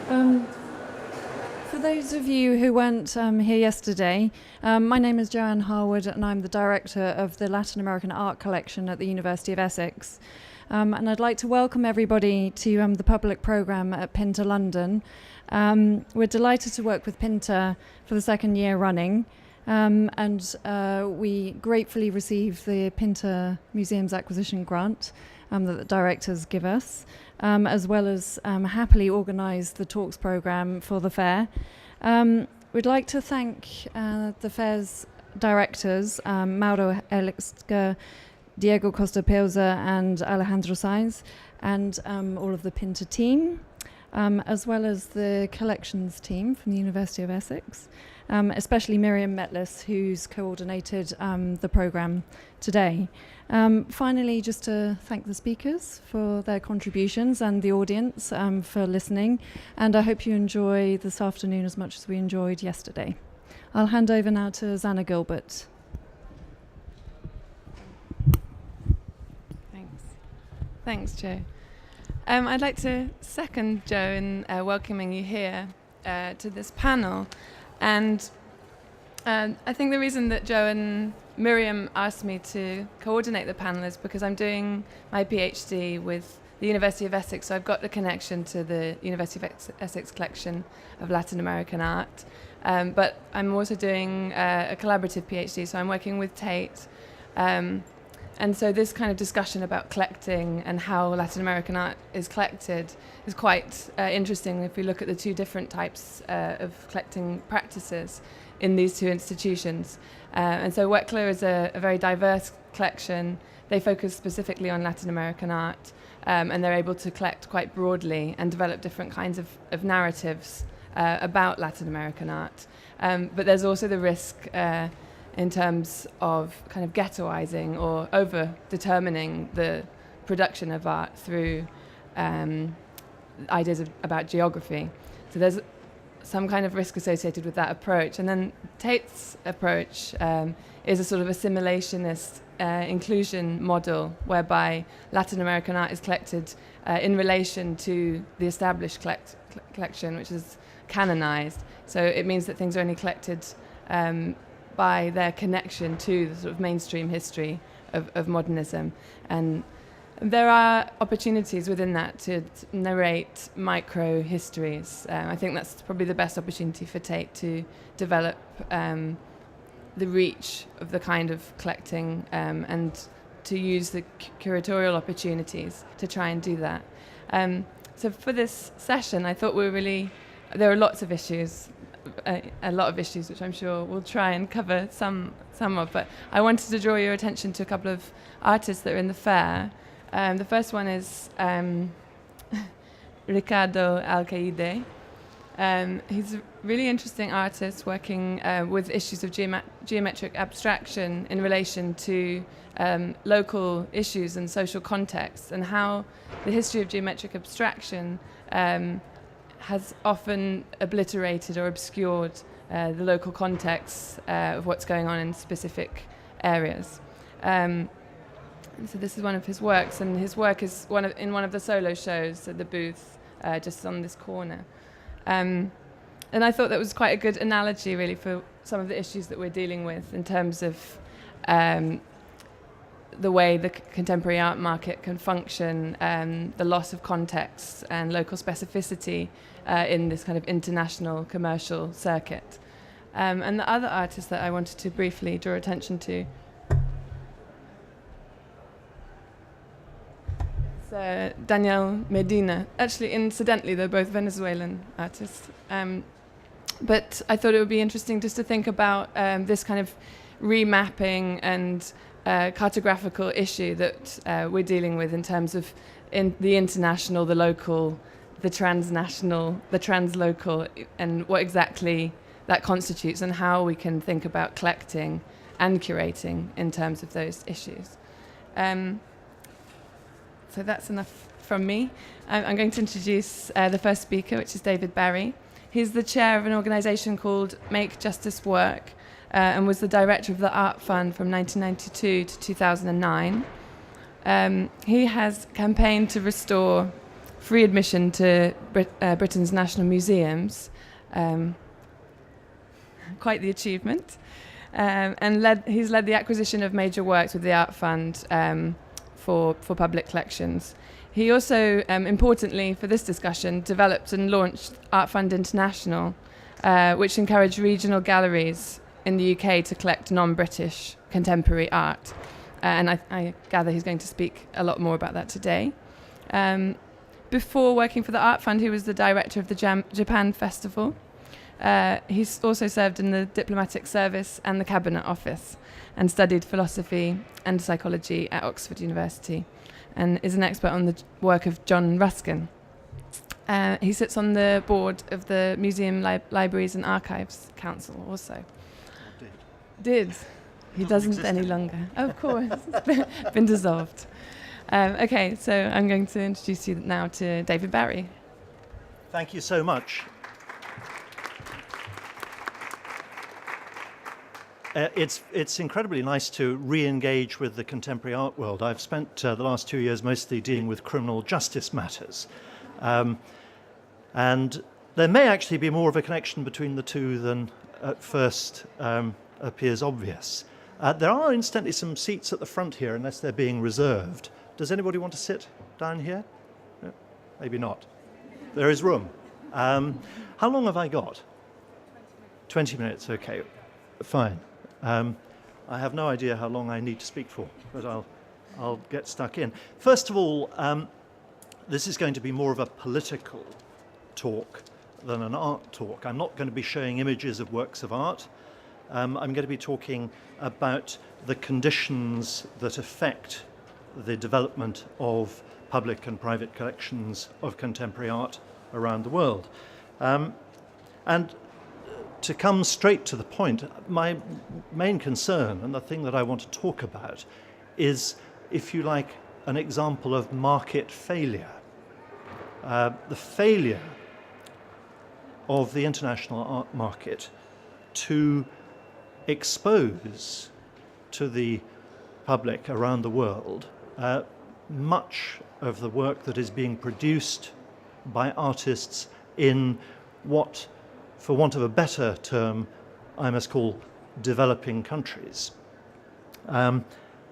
Um, for those of you who weren't here yesterday, my name is Joanne Harwood and I'm the director of the Latin American Art Collection at the University of Essex. And I'd like to welcome everybody to the public programme at Pinta London. We're delighted to work with Pinta for the second year running. And we gratefully receive the Pinta Museum's acquisition grant that the directors give us, as well as happily organise the talks programme for the fair. We'd like to thank the fair's directors, Mauro Elixka, Diego Costa Peusa and Alejandro Sainz, and all of the Pinta team, as well as the collections team from the University of Essex, especially Miriam Metlis, who's coordinated the programme today. Finally, just to thank the speakers for their contributions and the audience for listening, and I hope you enjoy this afternoon as much as we enjoyed yesterday. I'll hand over now to Zanna Gilbert. Thanks, Joe. I'd like to second Joe in welcoming you here to this panel. And I think the reason that Joe and Miriam asked me to coordinate the panel is because I'm doing my PhD with the University of Essex, so I've got a connection to the University of Essex collection of Latin American art. But I'm also doing a collaborative PhD, so I'm working with Tate. And so this kind of discussion about collecting and how Latin American art is collected is quite interesting if we look at the two different types of collecting practices in these two institutions. And so Weckler is a very diverse collection. They focus specifically on Latin American art, and they're able to collect quite broadly and develop different kinds of narratives about Latin American art. But there's also the risk in terms of kind of ghettoizing or over-determining the production of art through ideas about geography. So there's some kind of risk associated with that approach. And then Tate's approach is a sort of assimilationist inclusion model whereby Latin American art is collected in relation to the established collection, which is canonized. So it means that things are only collected by their connection to the sort of mainstream history of modernism. And there are opportunities within that to narrate micro-histories. I think that's probably the best opportunity for Tate to develop the reach of the kind of collecting and to use the curatorial opportunities to try and do that. So for this session, I thought there are lots of issues, a lot of issues which I'm sure we'll try and cover some of, but I wanted to draw your attention to a couple of artists that are in the fair. The first one is Ricardo Alcaide. He's a really interesting artist working with issues of geometric abstraction in relation to local issues and social contexts, and how the history of geometric abstraction has often obliterated or obscured the local context of what's going on in specific areas. So this is one of his works, and his work is in one of the solo shows at the booth just on this corner. And I thought that was quite a good analogy, really, for some of the issues that we're dealing with in terms of the way the contemporary art market can function, the loss of context and local specificity in this kind of international commercial circuit. And the other artist that I wanted to briefly draw attention to is Daniel Medina. Actually, incidentally, they're both Venezuelan artists. But I thought it would be interesting just to think about this kind of remapping and cartographical issue that we're dealing with in terms of the international, the local, the transnational, the translocal, and what exactly that constitutes and how we can think about collecting and curating in terms of those issues. So that's enough from me. I'm going to introduce the first speaker, which is David Barrie. He's the chair of an organisation called Make Justice Work, and was the director of the Art Fund from 1992 to 2009. He has campaigned to restore free admission to Britain's national museums. Quite the achievement. And he's led the acquisition of major works with the Art Fund for public collections. He also, importantly for this discussion, developed and launched Art Fund International, which encouraged regional galleries in the UK to collect non-British contemporary art. And I gather he's going to speak a lot more about that today. Before working for the Art Fund, he was the director of the Japan Festival. He's also served in the diplomatic service and the cabinet office and studied philosophy and psychology at Oxford University and is an expert on the work of John Ruskin. He sits on the board of the Museum, Libraries and Archives Council also. Did. He doesn't any longer. Oh, of course. It's been dissolved. Okay, so I'm going to introduce you now to David Barrie. Thank you so much. It's incredibly nice to re-engage with the contemporary art world. I've spent the last 2 years mostly dealing with criminal justice matters. And there may actually be more of a connection between the two than at first appears obvious. There are incidentally some seats at the front here, unless they're being reserved. Does anybody want to sit down here? No? Maybe not. There is room. How long have I got? 20 minutes, okay. Fine. I have no idea how long I need to speak for, but I'll get stuck in. First of all, this is going to be more of a political talk than an art talk. I'm not going to be showing images of works of art. I'm going to be talking about the conditions that affect the development of public and private collections of contemporary art around the world. And to come straight to the point, my main concern and the thing that I want to talk about is, if you like, an example of market failure. The failure of the international art market to expose to the public around the world much of the work that is being produced by artists in what, for want of a better term, I must call developing countries.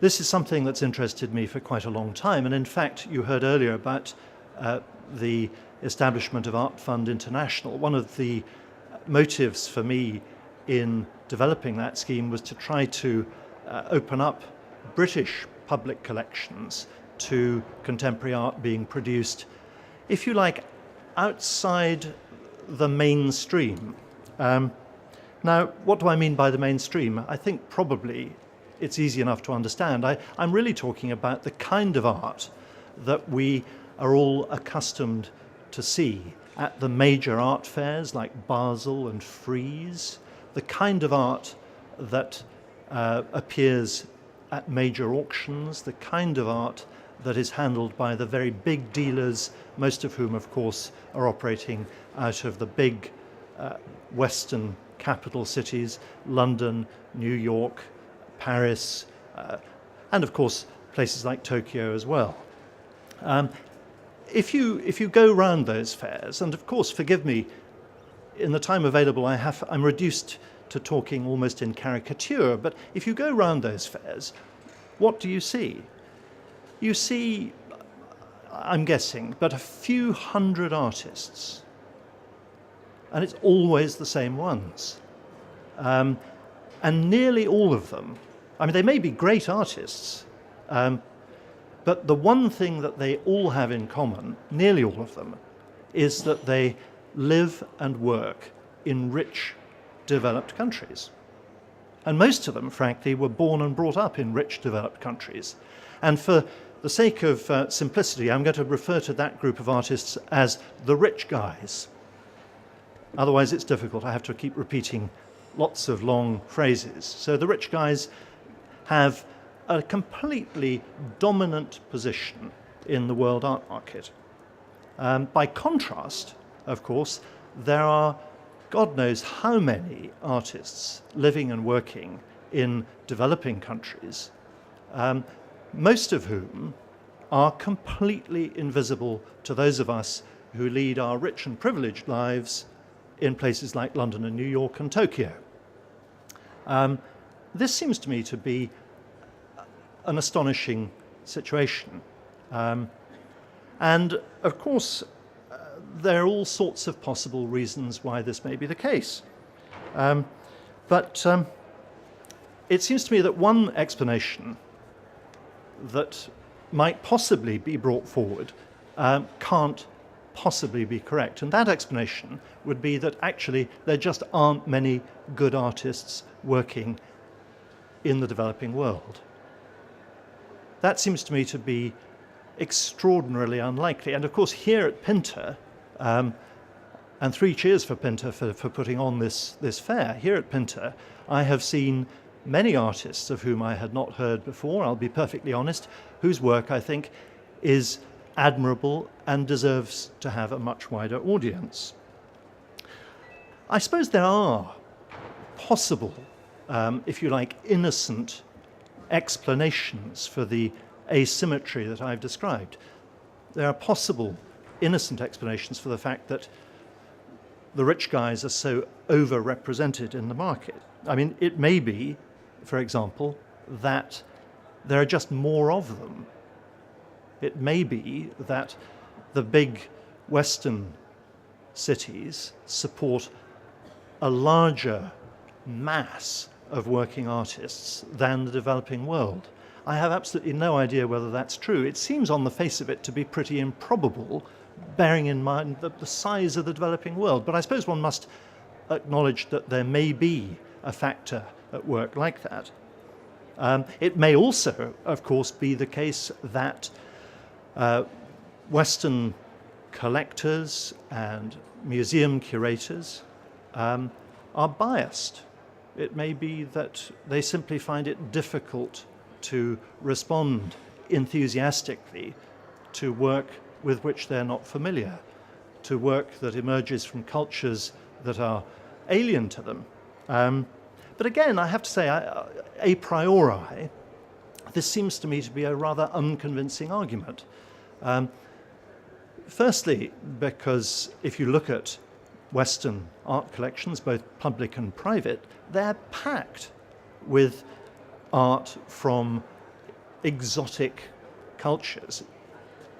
This is something that's interested me for quite a long time, and in fact you heard earlier about the establishment of Art Fund International. One of the motives for me in developing that scheme was to try to open up British public collections to contemporary art being produced, if you like, outside the mainstream. Now, what do I mean by the mainstream? I think probably it's easy enough to understand. I'm really talking about the kind of art that we are all accustomed to see at the major art fairs like Basel and Frieze, the kind of art that appears at major auctions, the kind of art that is handled by the very big dealers, most of whom, of course, are operating out of the big Western capital cities, London, New York, Paris, and of course places like Tokyo as well. If you go round those fairs, and of course, forgive me, in the time available I'm reduced to talking almost in caricature, but if you go round those fairs, what do you see? You see, I'm guessing, but a few hundred artists, and it's always the same ones. And nearly all of them, I mean, they may be great artists, but the one thing that they all have in common, nearly all of them, is that they live and work in rich, developed countries. And most of them, frankly, were born and brought up in rich, developed countries. And for the sake of simplicity, I'm going to refer to that group of artists as the rich guys. Otherwise, it's difficult. I have to keep repeating lots of long phrases. So the rich guys have a completely dominant position in the world art market. By contrast, of course, there are God knows how many artists living and working in developing countries, most of whom are completely invisible to those of us who lead our rich and privileged lives in places like London and New York and Tokyo. This seems to me to be an astonishing situation. And of course, there are all sorts of possible reasons why this may be the case. But it seems to me that one explanation that might possibly be brought forward can't possibly be correct. And that explanation would be that actually there just aren't many good artists working in the developing world. That seems to me to be extraordinarily unlikely. And of course, here at Pinta, and 3 cheers for Pinta for putting on this fair, here at Pinta, I have seen many artists of whom I had not heard before, I'll be perfectly honest, whose work I think is admirable and deserves to have a much wider audience. I suppose there are possible, if you like, innocent explanations for the asymmetry that I've described. There are possible innocent explanations for the fact that the rich guys are so overrepresented in the market. I mean, it may be, for example, that there are just more of them. It may be that the big Western cities support a larger mass of working artists than the developing world. I have absolutely no idea whether that's true. It seems on the face of it to be pretty improbable, bearing in mind the size of the developing world. But I suppose one must acknowledge that there may be a factor at work like that. It may also, of course, be the case that Western collectors and museum curators are biased. It may be that they simply find it difficult to respond enthusiastically to work with which they're not familiar, to work that emerges from cultures that are alien to them. But again, I have to say, a priori, this seems to me to be a rather unconvincing argument. Firstly, because if you look at Western art collections, both public and private, they're packed with art from exotic cultures.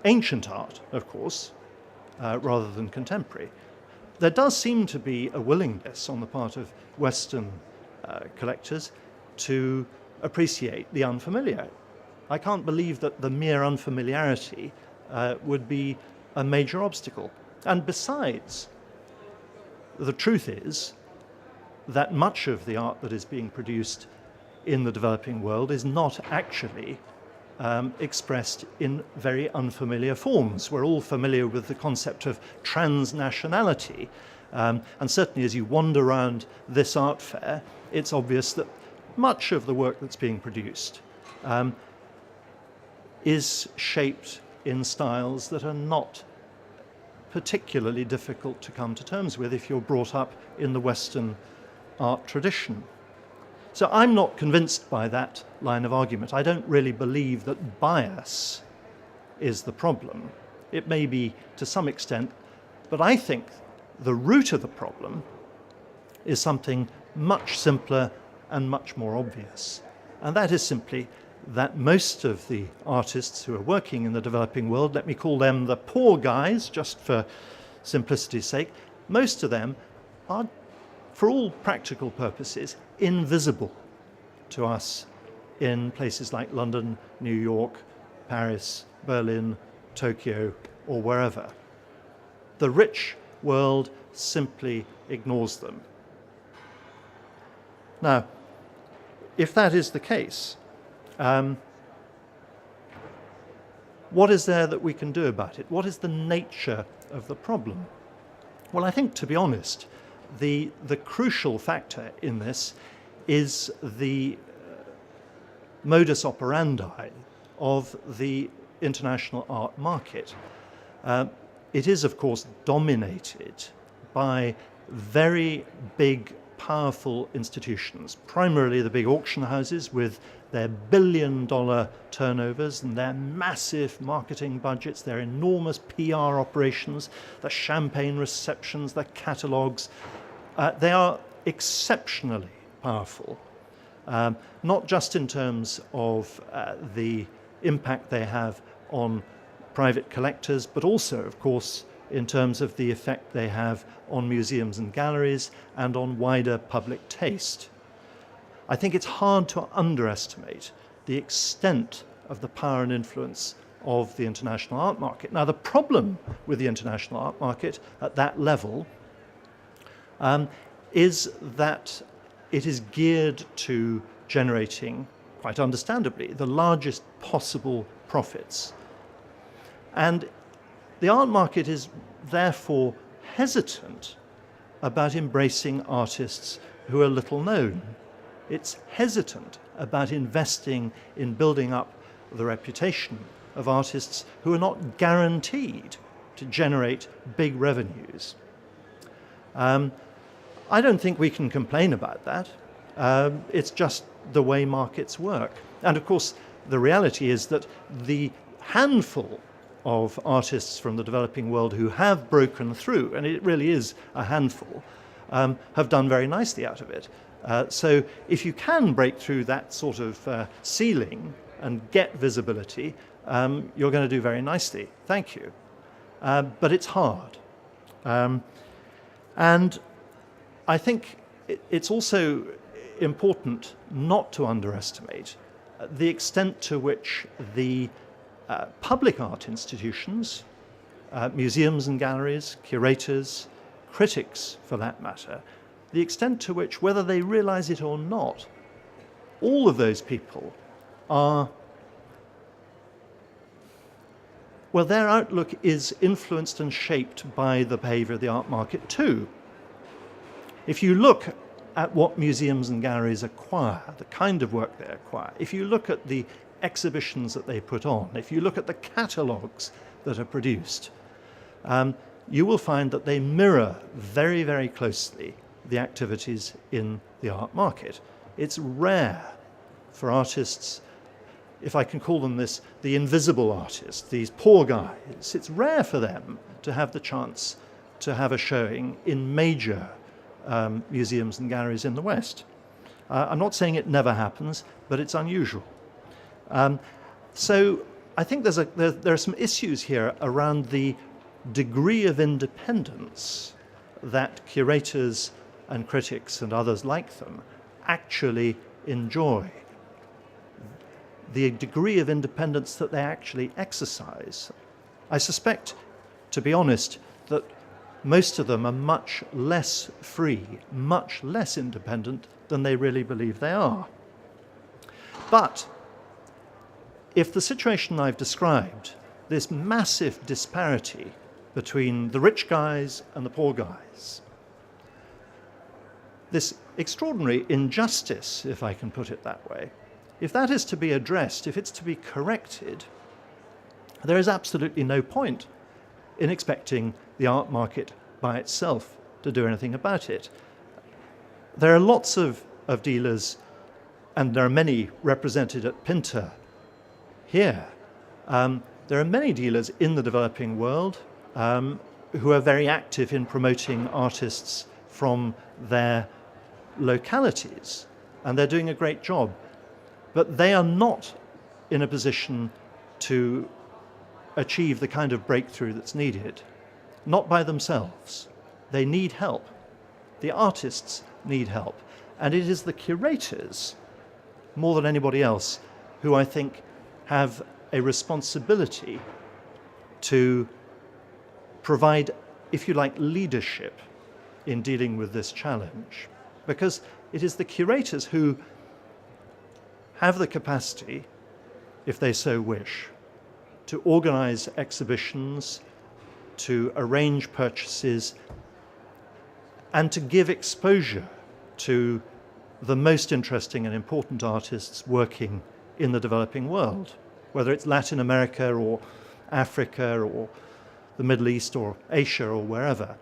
Ancient art, of course, rather than contemporary. There does seem to be a willingness on the part of Western collectors to appreciate the unfamiliar. I can't believe that the mere unfamiliarity would be a major obstacle. And besides, the truth is that much of the art that is being produced in the developing world is not actually expressed in very unfamiliar forms. We're all familiar with the concept of transnationality. And certainly as you wander around this art fair, it's obvious that much of the work that's being produced is shaped in styles that are not particularly difficult to come to terms with if you're brought up in the Western art tradition. So I'm not convinced by that line of argument. I don't really believe that bias is the problem. It may be to some extent, but I think the root of the problem is something much simpler and much more obvious. And that is simply that most of the artists who are working in the developing world, let me call them the poor guys, just for simplicity's sake, most of them are, for all practical purposes, invisible to us in places like London, New York, Paris, Berlin, Tokyo, or wherever. The rich world simply ignores them. Now, if that is the case, what is there that we can do about it? What is the nature of the problem? Well, I think, to be honest, the crucial factor in this is the modus operandi of the international art market. It is, of course, dominated by very big powerful institutions, primarily the big auction houses with their billion-dollar turnovers and their massive marketing budgets, their enormous PR operations, the champagne receptions, the catalogues. They are exceptionally powerful, not just in terms of the impact they have on private collectors, but also, of course, in terms of the effect they have on museums and galleries and on wider public taste. I think it's hard to underestimate the extent of the power and influence of the international art market. Now, the problem with the international art market at that level is that it is geared to generating, quite understandably, the largest possible profits. And the art market is therefore hesitant about embracing artists who are little known. It's hesitant about investing in building up the reputation of artists who are not guaranteed to generate big revenues. I don't think we can complain about that. It's just the way markets work. And of course, the reality is that the handful of artists from the developing world who have broken through, and it really is a handful, have done very nicely out of it. So if you can break through that sort of ceiling and get visibility, you're going to do very nicely. Thank you. But it's hard. And I think it's also important not to underestimate the extent to which the public art institutions, museums and galleries, curators, critics for that matter, the extent to which, whether they realize it or not, all of those people are, well, their outlook is influenced and shaped by the behavior of the art market too. If you look at what museums and galleries acquire, the kind of work they acquire, if you look at the exhibitions that they put on, if you look at the catalogues that are produced, you will find that they mirror very, very closely the activities in the art market. It's rare for artists, if I can call them this, the invisible artists, these poor guys, it's rare for them to have the chance to have a showing in major museums and galleries in the West. I'm not saying it never happens, but it's unusual. So I think there are some issues here around the degree of independence that curators and critics and others like them actually enjoy. The degree of independence that they actually exercise. I suspect, to be honest, that most of them are much less free, much less independent than they really believe they are. But if the situation I've described, this massive disparity between the rich guys and the poor guys, this extraordinary injustice, if I can put it that way, if that is to be addressed, if it's to be corrected, there is absolutely no point in expecting the art market by itself to do anything about it. There are lots of dealers, and there are many represented at Pinta here. There are many dealers in the developing world who are very active in promoting artists from their localities, and they're doing a great job. But they are not in a position to achieve the kind of breakthrough that's needed, not by themselves. They need help. The artists need help. And it is the curators, more than anybody else, who I think have a responsibility to provide, if you like, leadership in dealing with this challenge. Because it is the curators who have the capacity, if they so wish, to organize exhibitions, to arrange purchases, and to give exposure to the most interesting and important artists working in the developing world, whether it's Latin America or Africa or the Middle East or Asia or wherever.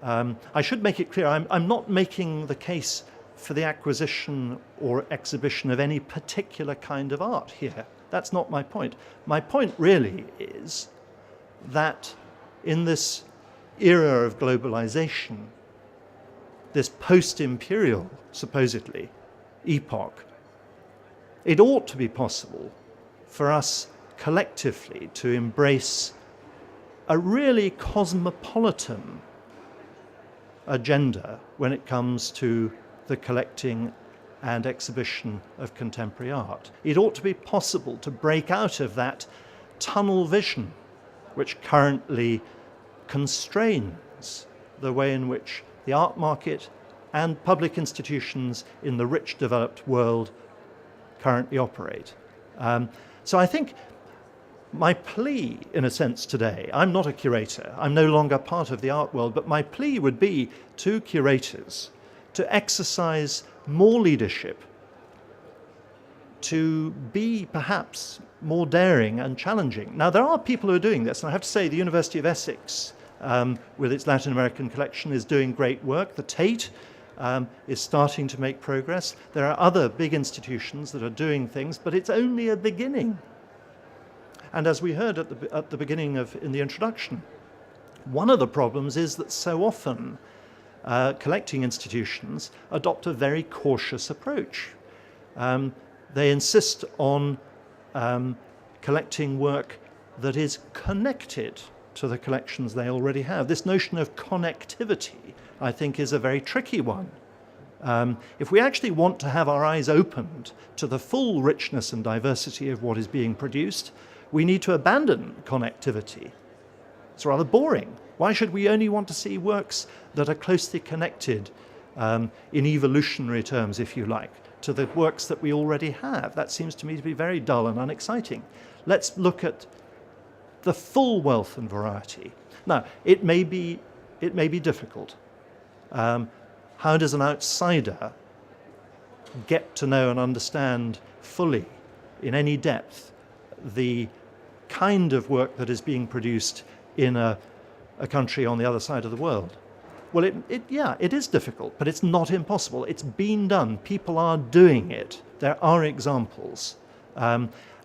I should make it clear, I'm not making the case for the acquisition or exhibition of any particular kind of art here. That's not my point. My point really is that in this era of globalization, this post-imperial, supposedly, epoch, it ought to be possible for us collectively to embrace a really cosmopolitan agenda when it comes to the collecting and exhibition of contemporary art. It ought to be possible to break out of that tunnel vision which currently constrains the way in which the art market and public institutions in the rich developed world currently operate. So I think my plea, in a sense, today, I'm not a curator, I'm no longer part of the art world, but my plea would be to curators to exercise more leadership, to be perhaps more daring and challenging. Now, there are people who are doing this, and I have to say the University of Essex, with its Latin American collection, is doing great work. The Tate is starting to make progress. There are other big institutions that are doing things, but it's only a beginning. And as we heard at the beginning in the introduction, one of the problems is that so often collecting institutions adopt a very cautious approach. They insist on collecting work that is connected to the collections they already have. This notion of connectivity, I think, is a very tricky one. If we actually want to have our eyes opened to the full richness and diversity of what is being produced, we need to abandon connectivity. It's rather boring. Why should we only want to see works that are closely connected, in evolutionary terms, if you like, to the works that we already have? That seems to me to be very dull and unexciting. Let's look at the full wealth and variety. Now, it may be difficult. How does an outsider get to know and understand fully, in any depth, the kind of work that is being produced in a country on the other side of the world? Well, it is difficult, but it's not impossible. It's been done. People are doing it. There are examples.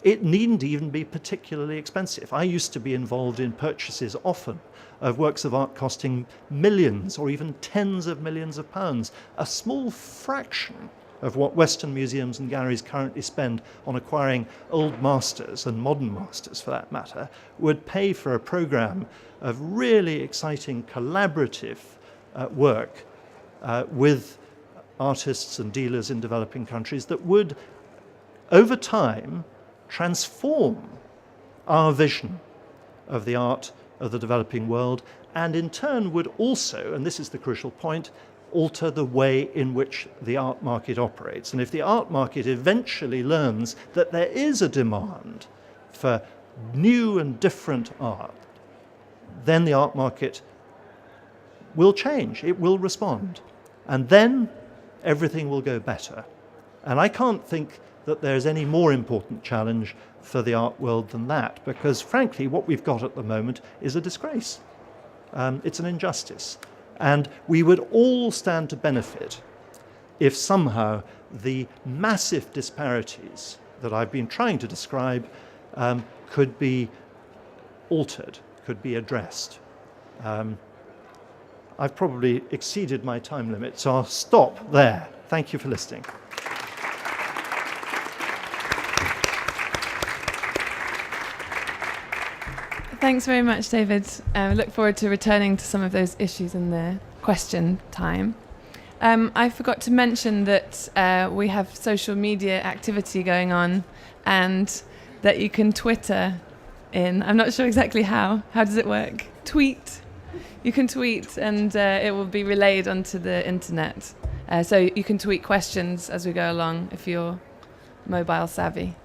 It needn't even be particularly expensive. I used to be involved in purchases often of works of art costing millions or even tens of millions of pounds, a small fraction of what Western museums and galleries currently spend on acquiring old masters, and modern masters for that matter, would pay for a program of really exciting collaborative work with artists and dealers in developing countries that would, over time, transform our vision of the art of the developing world, and in turn would also, and this is the crucial point, alter the way in which the art market operates. And if the art market eventually learns that there is a demand for new and different art, then the art market will change, it will respond, and then everything will go better. And I can't think that there's any more important challenge for the art world than that, because frankly what we've got at the moment is a disgrace. It's an injustice. And we would all stand to benefit if somehow the massive disparities that I've been trying to describe could be altered, could be addressed. I've probably exceeded my time limit, so I'll stop there. Thank you for listening. Thanks very much, David. I look forward to returning to some of those issues in the question time. I forgot to mention that we have social media activity going on, and that you can Twitter in. I'm not sure exactly how. How does it work? Tweet. You can tweet, and it will be relayed onto the internet. So you can tweet questions as we go along if you're mobile savvy.